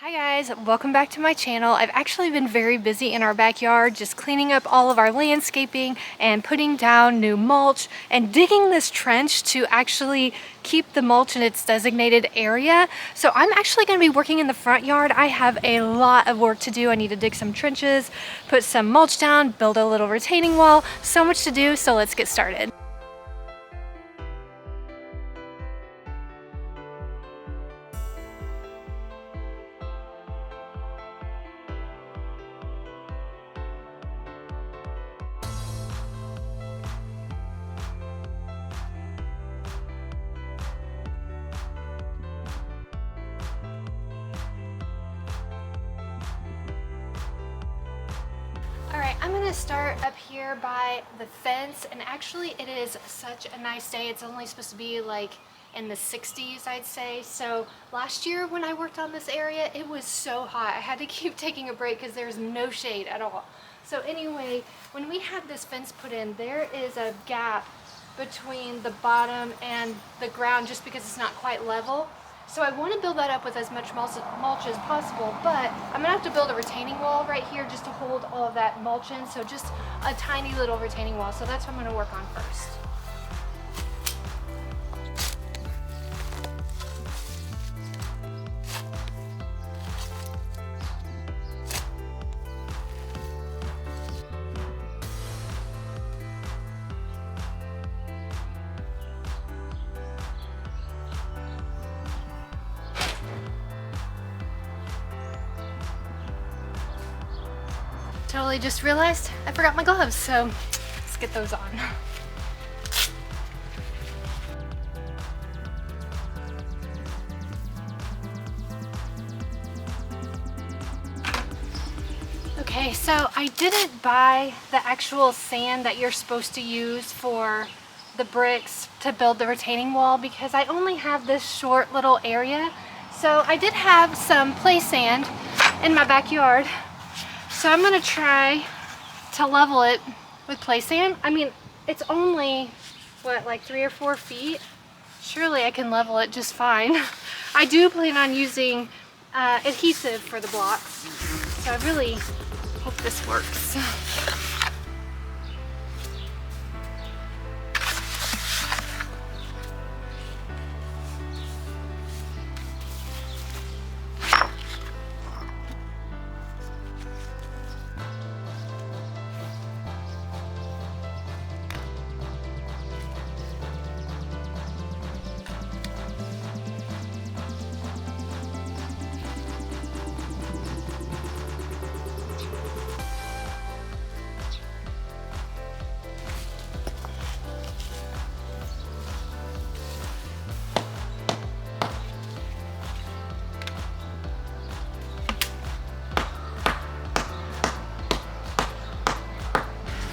Hi guys, welcome back to my channel. I've actually been very busy in our backyard just cleaning up all of our landscaping and putting down new mulch and digging this trench to actually keep the mulch in its designated area. So I'm actually going to be working in the front yard. I have a lot of work to do. I need to dig some trenches, put some mulch down, build a little retaining wall. So much to do, so let's get started. Alright, I'm gonna start up here by the fence, and actually it is such a nice day. It's only supposed to be like in the 60s, I'd say. So last year when I worked on this area, it was so hot. I had to keep taking a break because there's no shade at all. So anyway, when we had this fence put in, there is a gap between the bottom and the ground just because it's not quite level. So I want to build that up with as much mulch as possible, but I'm going to have to build a retaining wall right here just to hold all of that mulch in. So just a tiny little retaining wall. So that's what I'm going to work on first. Totally just realized I forgot my gloves, so let's get those on. Okay, so I didn't buy the actual sand that you're supposed to use for the bricks to build the retaining wall because I only have this short little area. So I did have some play sand in my backyard. So I'm gonna try to level it with play sand. I mean, it's only, what, like 3 or 4 feet? Surely I can level it just fine. I do plan on using adhesive for the blocks, so I really hope this works.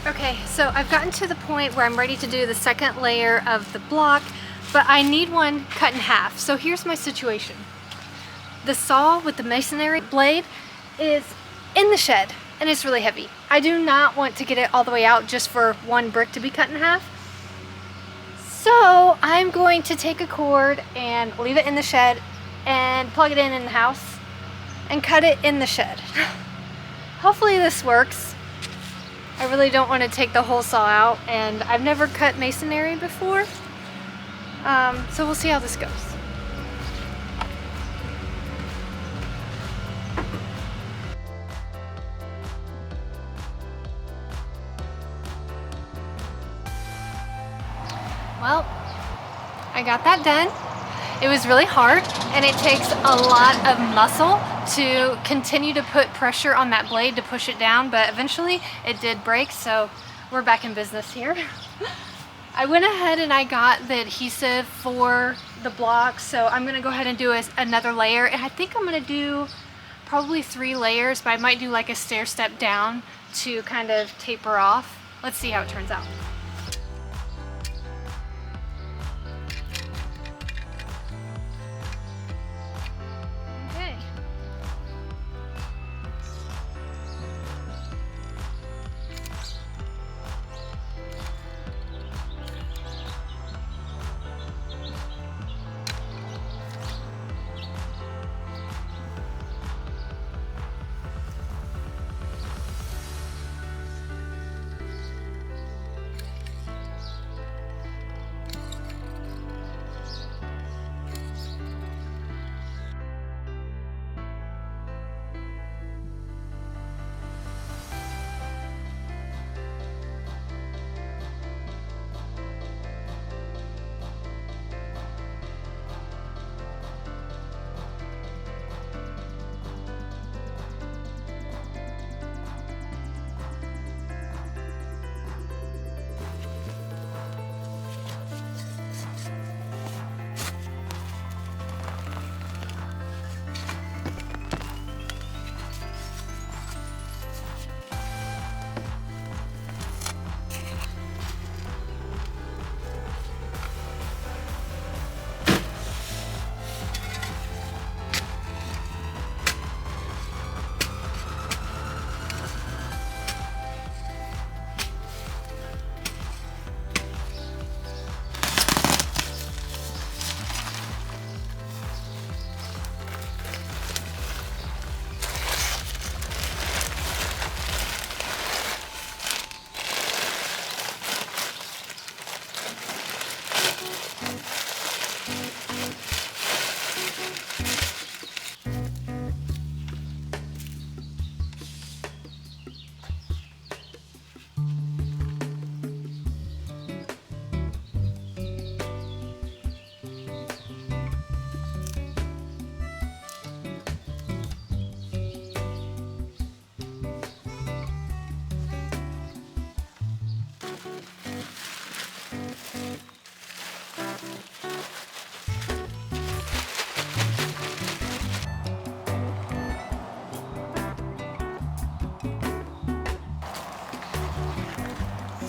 Okay, so I've gotten to the point where I'm ready to do the second layer of the block, but I need one cut in half. So here's my situation. The saw with the masonry blade is in the shed and it's really heavy. I do not want to get it all the way out just for one brick to be cut in half. So I'm going to take a cord and leave it in the shed and plug it in the house and cut it in the shed. Hopefully this works. I really don't want to take the whole saw out, and I've never cut masonry before, so we'll see how this goes. Well, I got that done. It was really hard, and it takes a lot of muscle to continue to put pressure on that blade to push it down, but eventually it did break, so we're back in business here. I went ahead and I got the adhesive for the block, so I'm gonna go ahead and do another layer, and I think I'm gonna do probably 3 layers, but I might do like a stair step down to kind of taper off. Let's see how it turns out.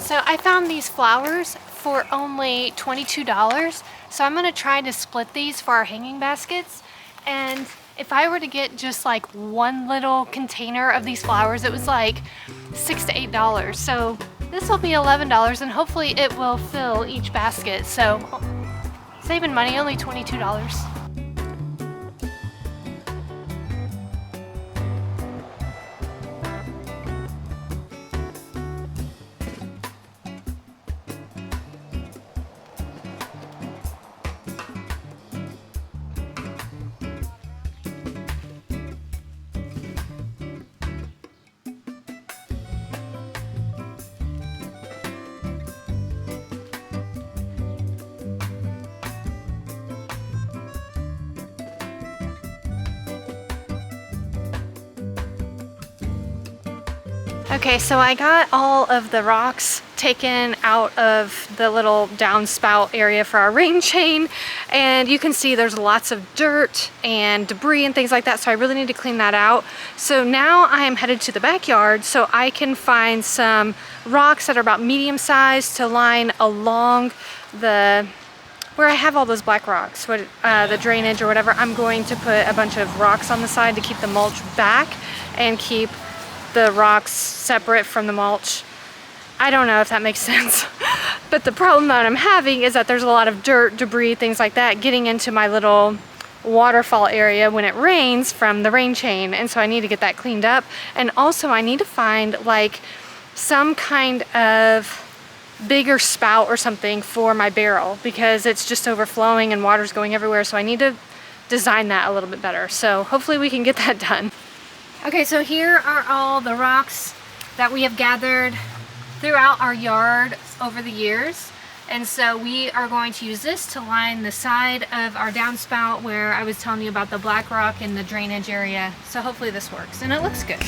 So I found these flowers for only $22. So I'm gonna try to split these for our hanging baskets. And if I were to get just like one little container of these flowers, it was like $6 to $8. So this will be $11 and hopefully it will fill each basket. So saving money, only $22. Okay, so I got all of the rocks taken out of the little downspout area for our rain chain, and you can see there's lots of dirt and debris and things like that, so I really need to clean that out. So now I am headed to the backyard so I can find some rocks that are about medium size to line along the where I have all those black rocks, the drainage or whatever. I'm going to put a bunch of rocks on the side to keep the mulch back and keep the rocks separate from the mulch. I don't know if that makes sense. But the problem that I'm having is that there's a lot of dirt, debris, things like that getting into my little waterfall area when it rains from the rain chain. And so I need to get that cleaned up. And also I need to find like some kind of bigger spout or something for my barrel because it's just overflowing and water's going everywhere. So I need to design that a little bit better. So hopefully we can get that done. Okay, so here are all the rocks that we have gathered throughout our yard over the years. And so we are going to use this to line the side of our downspout where I was telling you about the black rock in the drainage area. So hopefully this works and it looks good.